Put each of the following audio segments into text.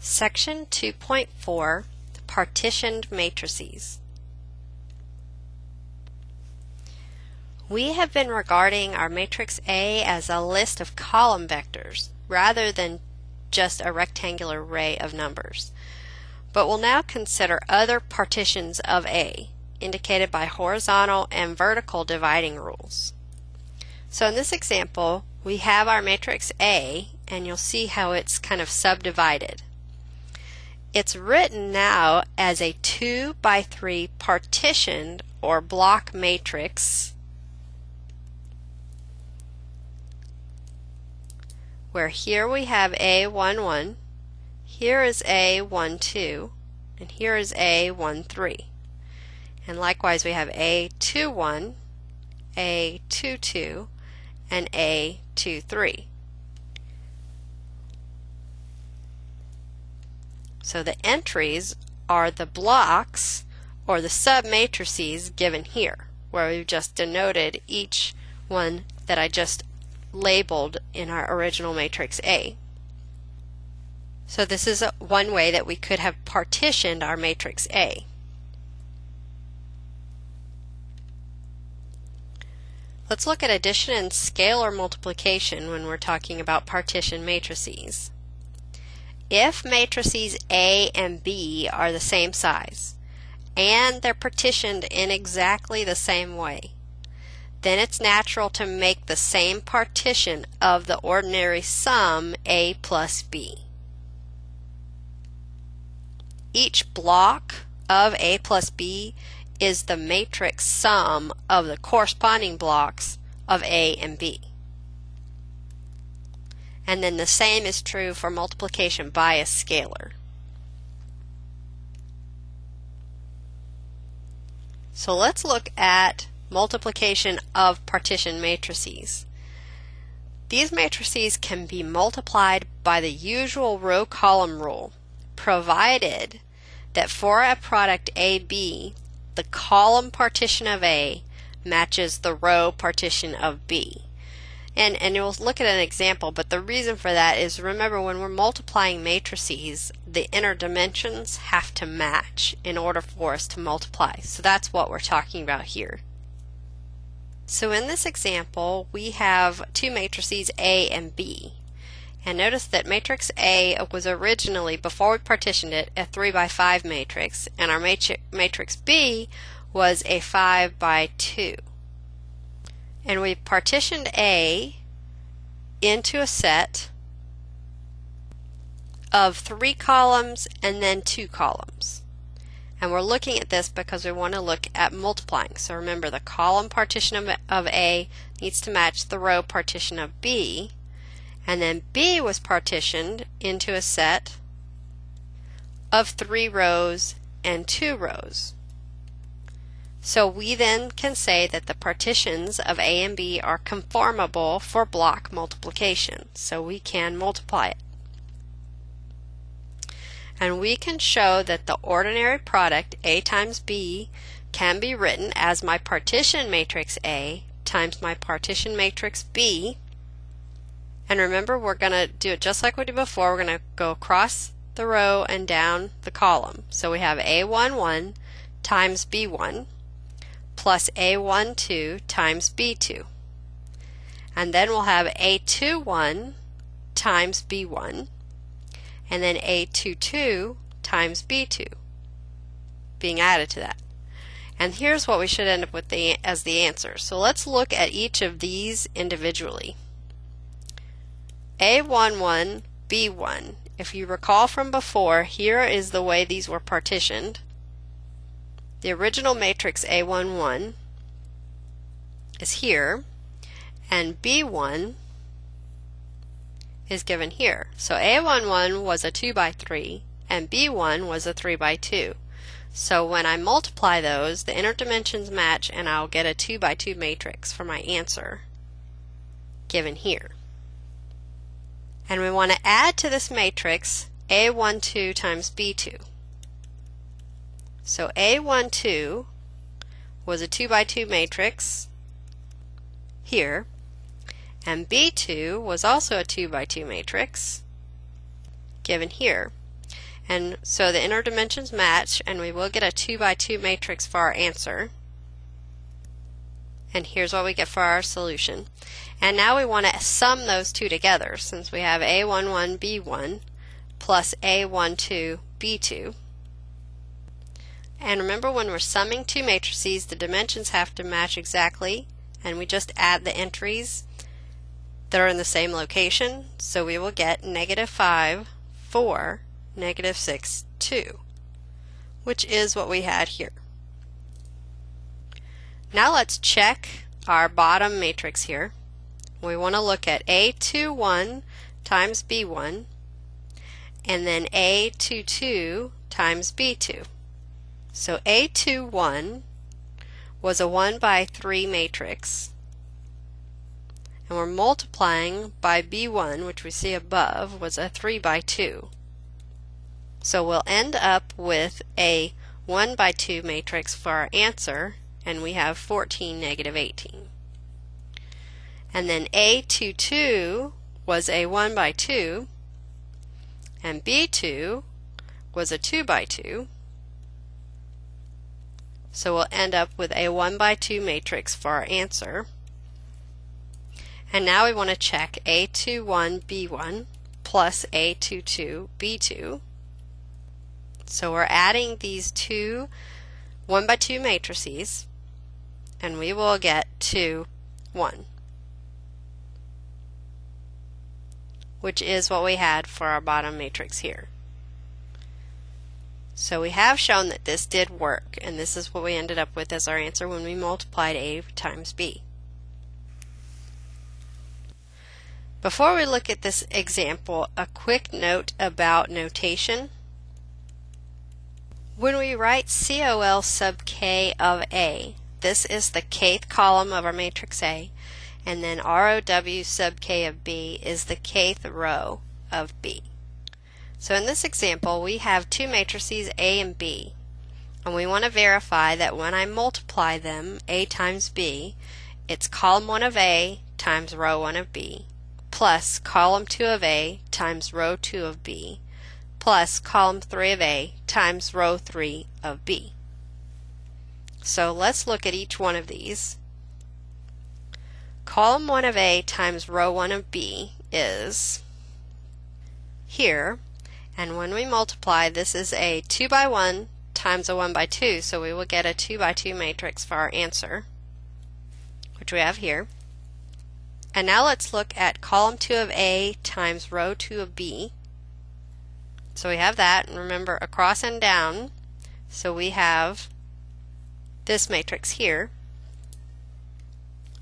Section 2.4, Partitioned Matrices. We have been regarding our matrix A as a list of column vectors rather than just a rectangular array of numbers. But we'll now consider other partitions of A, indicated by horizontal and vertical dividing rules. So in this example, we have our matrix A, and you'll see how it's kind of subdivided. It's written now as a 2 by 3 partitioned or block matrix where here we have A11, here is A12, and here is A13. And likewise we have A21, A22, and A23. So the entries are the blocks or the submatrices given here, where we've just denoted each one that I just labeled in our original matrix A. So this is one way that we could have partitioned our matrix A. Let's look at addition and scalar multiplication when we're talking about partition matrices. If matrices A and B are the same size, and they're partitioned in exactly the same way, then it's natural to make the same partition of the ordinary sum A plus B. Each block of A plus B is the matrix sum of the corresponding blocks of A and B. And then the same is true for multiplication by a scalar. So let's look at multiplication of partition matrices. These matrices can be multiplied by the usual row-column rule, provided that for a product AB, the column partition of A matches the row partition of B. And we'll look at an example, but the reason for that is, remember, when we're multiplying matrices, the inner dimensions have to match in order for us to multiply. So that's what we're talking about here. So in this example, we have two matrices A and B. And notice that matrix A was originally, before we partitioned it, a 3 by 5 matrix, and our matrix B was a 5 by 2. And we partitioned A into a set of 3 columns and then 2 columns. And we're looking at this because we want to look at multiplying. So remember, the column partition of A needs to match the row partition of B. And then B was partitioned into a set of 3 rows and 2 rows. So we then can say that the partitions of A and B are conformable for block multiplication. So we can multiply it. And we can show that the ordinary product A times B can be written as my partition matrix A times my partition matrix B. And remember, we're going to do it just like we did before. We're going to go across the row and down the column. So we have A11 times B1 plus A12 times B2. And then we'll have A21 times B1 and then A22 times B2 being added to that. And here's what we should end up with as the answer. So let's look at each of these individually. A11, B1. If you recall from before, here is the way these were partitioned. The original matrix A11 is here, and B1 is given here. So A11 was a 2 by 3, and B1 was a 3 by 2. So when I multiply those, the inner dimensions match, and I'll get a 2 by 2 matrix for my answer given here. And we want to add to this matrix A12 times B2. So A12 was a 2 by 2 matrix here, and B2 was also a 2 by 2 matrix given here. And so the inner dimensions match, and we will get a 2 by 2 matrix for our answer. And here's what we get for our solution. And now we want to sum those two together, since we have A11 B1 plus A12 B2. And remember, when we're summing two matrices, the dimensions have to match exactly, and we just add the entries that are in the same location. So we will get -5, 4, -6, 2, which is what we had here. Now let's check our bottom matrix here. We want to look at A21 times B1 and then A22 times B2. So A21 was a 1 by 3 matrix, and we're multiplying by B1, which we see above was a 3 by 2. So we'll end up with a 1 by 2 matrix for our answer, and we have 14, -18. And then A22 was a 1 by 2, and B2 was a 2 by 2. So we'll end up with a 1 by 2 matrix for our answer. And now we want to check A21 B1 plus A22 B2. So we're adding these two 1 by 2 matrices, and we will get 2, 1, which is what we had for our bottom matrix here. So we have shown that this did work, and this is what we ended up with as our answer when we multiplied A times B. Before we look at this example, a quick note about notation. When we write COL sub K of A, this is the kth column of our matrix A, and then ROW sub K of B is the kth row of B. So in this example, we have two matrices A and B, and we want to verify that when I multiply them, A times B, it's column 1 of A times row 1 of B, plus column 2 of A times row 2 of B, plus column 3 of A times row 3 of B. So let's look at each one of these. Column 1 of A times row 1 of B is here, and when we multiply, this is a 2 by 1 times a 1 by 2, so we will get a 2 by 2 matrix for our answer, which we have here. And now let's look at column 2 of A times row 2 of B. So we have that, and remember, across and down, so we have this matrix here.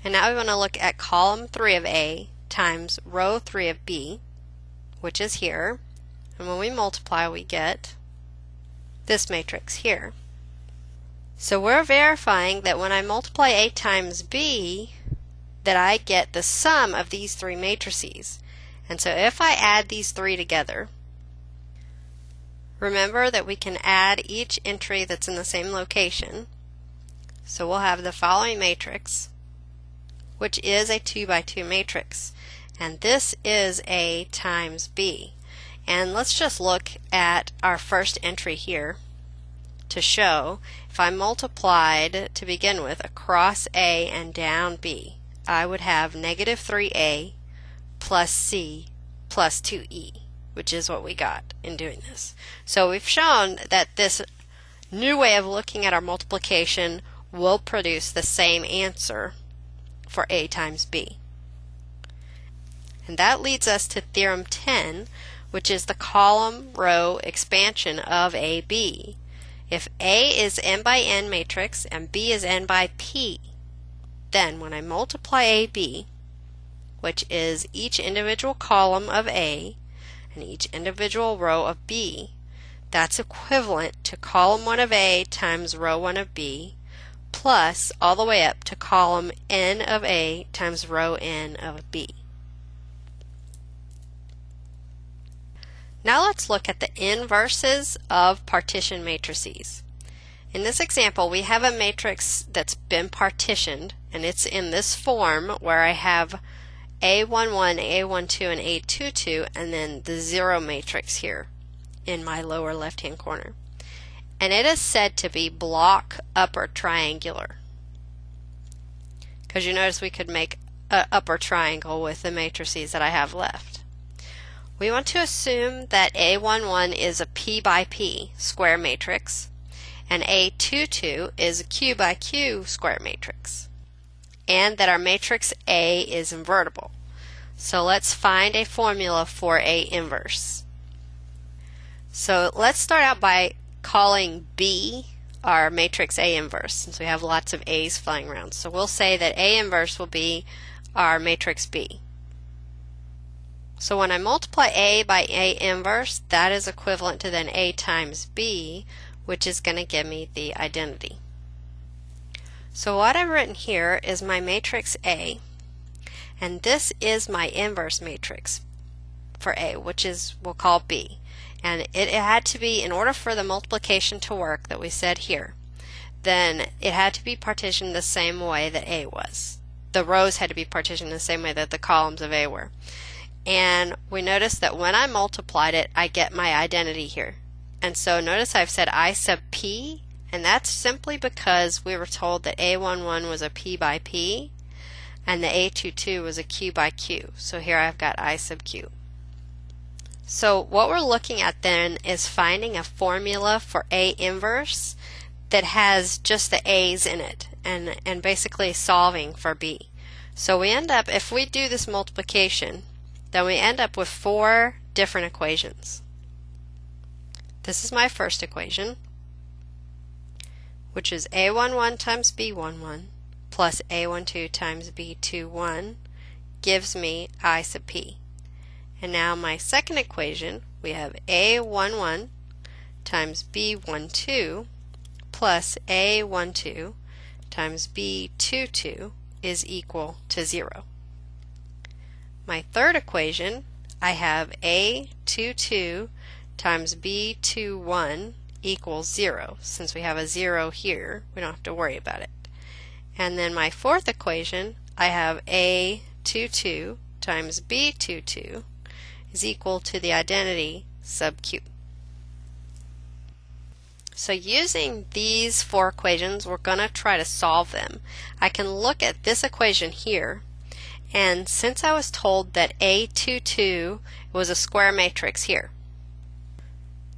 And now we want to look at column 3 of A times row 3 of B, which is here. And when we multiply, we get this matrix here. So we're verifying that when I multiply A times B, that I get the sum of these three matrices. And so if I add these three together, remember that we can add each entry that's in the same location. So we'll have the following matrix, which is a 2 by 2 matrix. And this is A times B. And let's just look at our first entry here to show if I multiplied to begin with across A and down B, I would have -3A plus C plus 2E, which is what we got in doing this. So we've shown that this new way of looking at our multiplication will produce the same answer for A times B. And that leads us to Theorem 10, which is the column row expansion of AB. If A is n by n matrix and B is n by P, then when I multiply AB, which is each individual column of A and each individual row of B, that's equivalent to column 1 of A times row 1 of B, plus all the way up to column n of A times row n of B. Now let's look at the inverses of partition matrices. In this example, we have a matrix that's been partitioned, and it's in this form where I have A11, A12, and A22, and then the 0 matrix here. in my lower left-hand corner. And it is said to be block upper triangular. Because you notice we could make an upper triangle with the matrices that I have left. We want to assume that A11 is a P by P square matrix, and A22 is a Q by Q square matrix, and that our matrix A is invertible. So let's find a formula for A inverse. So let's start out by calling B our matrix A inverse, since we have lots of A's flying around. So we'll say that A inverse will be our matrix B. So when I multiply A by A inverse, that is equivalent to then A times B, which is going to give me the identity. So what I've written here is my matrix A, and this is my inverse matrix for A, which is we'll call B. And it had to be, in order for the multiplication to work that we said here, then it had to be partitioned the same way that A was. The rows had to be partitioned the same way that the columns of A were. And we notice that when I multiplied it, I get my identity here. And so notice I've said I sub P, and that's simply because we were told that A11 was a P by P, and the A22 was a Q by Q. So here I've got I sub Q. So what we're looking at then is finding a formula for A inverse that has just the A's in it, and basically solving for B. So we end up, if we do this multiplication, then we end up with 4 different equations. This is my first equation, which is A11 times B11 plus A12 times B21 gives me I sub P. And now my second equation, we have A11 times B12 plus A12 times B22 is equal to 0. My third equation, I have A22 times B21 equals 0. Since we have a 0 here, we don't have to worry about it. And then my fourth equation, I have A22 times B22 is equal to the identity sub Q. So using these 4 equations, we're going to try to solve them. I can look at this equation here, and since I was told that A22 was a square matrix here,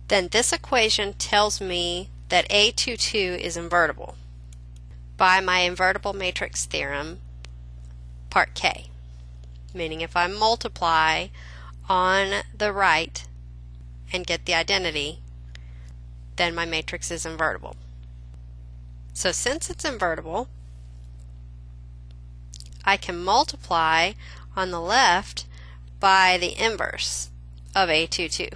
then this equation tells me that A22 is invertible by my invertible matrix theorem, part K. Meaning if I multiply on the right and get the identity, then my matrix is invertible. So since it's invertible, I can multiply on the left by the inverse of A22.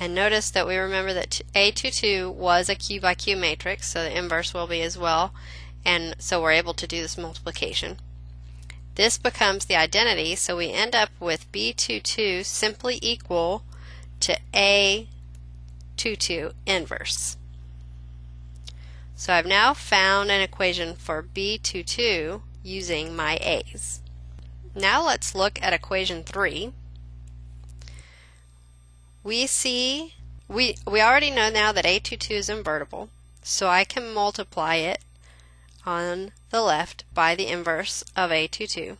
And notice that we remember that A22 was a Q by Q matrix, so the inverse will be as well, and so we're able to do this multiplication. This becomes the identity, so we end up with B22 simply equal to A22 inverse. So I've now found an equation for B22 using my A's. Now let's look at equation 3. We already know now that A22 is invertible, so I can multiply it on the left by the inverse of A22.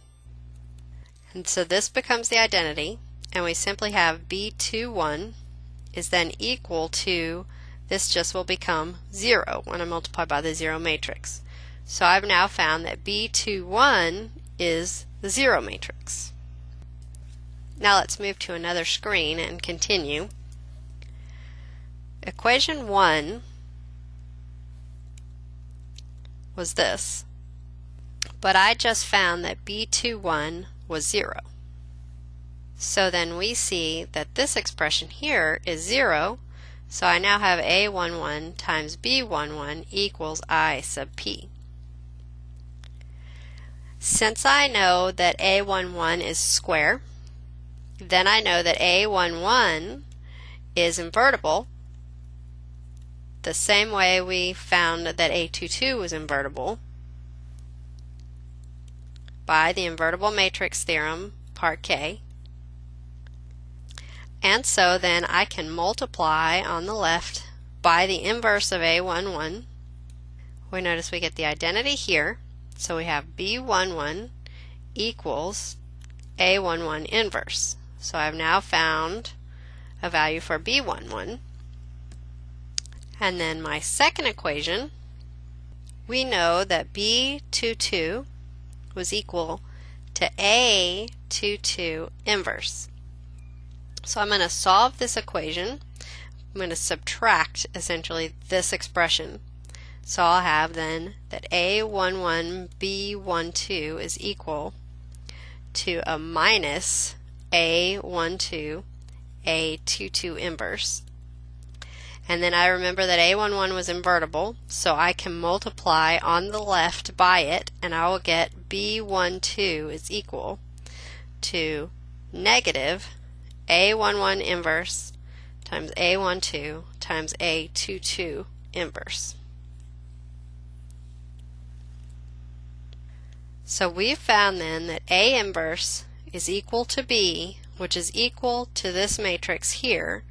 And so this becomes the identity, and we simply have B21 is then equal to, this just will become 0 when I multiply by the 0 matrix. So I've now found that B21 is the 0 matrix. Now let's move to another screen and continue. Equation 1 was this, but I just found that B21 was 0. So then we see that this expression here is 0, so I now have A11 times B11 equals I sub P. Since I know that A11 is square, then I know that A11 is invertible the same way we found that A22 was invertible by the invertible matrix theorem, part K. And so then I can multiply on the left by the inverse of A11. We notice we get the identity here, so we have B11 equals A11 inverse. So I've now found a value for B11. And then my second equation, we know that B22 was equal to A22 inverse. So I'm going to solve this equation. I'm going to subtract essentially this expression. So I'll have then that A11 B12 is equal to a minus A12 A22 inverse. And then I remember that A11 was invertible, so I can multiply on the left by it, and I will get B12 is equal to negative A11 inverse times A12 times A22 inverse. So we've found then that A inverse is equal to B, which is equal to this matrix here,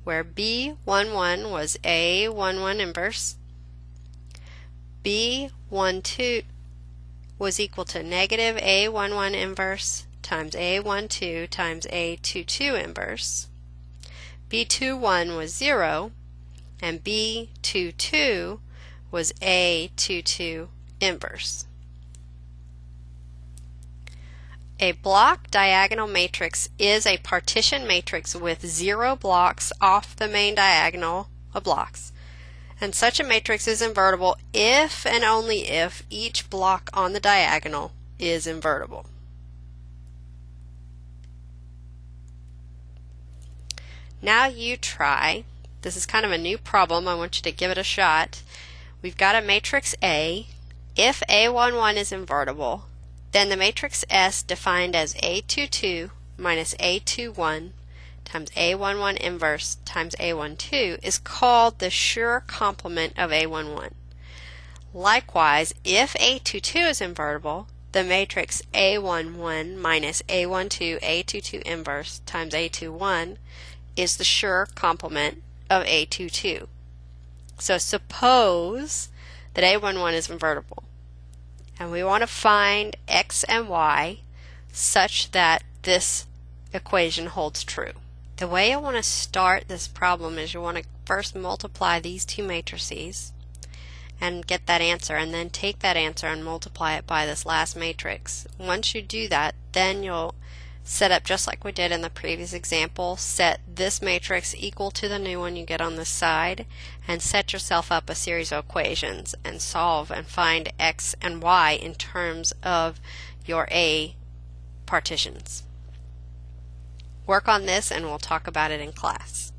where B11 was A11 inverse, B12 was equal to negative A11 inverse times A12 times A22 inverse, B21 was 0, and B22 was A22 inverse. A block diagonal matrix is a partition matrix with 0 blocks off the main diagonal of blocks. And such a matrix is invertible if and only if each block on the diagonal is invertible. Now you try. This is kind of a new problem. I want you to give it a shot. We've got a matrix A. If A11 is invertible, then the matrix S defined as A22 minus A21 times A11 inverse times A12 is called the sure complement of A11. Likewise, if A22 is invertible, the matrix A11 minus A12 A22 inverse times A21 is the sure complement of A22. So suppose that A11 is invertible, and we want to find x and y such that this equation holds true. The way I want to start this problem is you want to first multiply these two matrices and get that answer, and then take that answer and multiply it by this last matrix. Once you do that, then you'll set up just like we did in the previous example. Set this matrix equal to the new one you get on this side, and set yourself up a series of equations and solve and find x and y in terms of your A partitions. Work on this and we'll talk about it in class.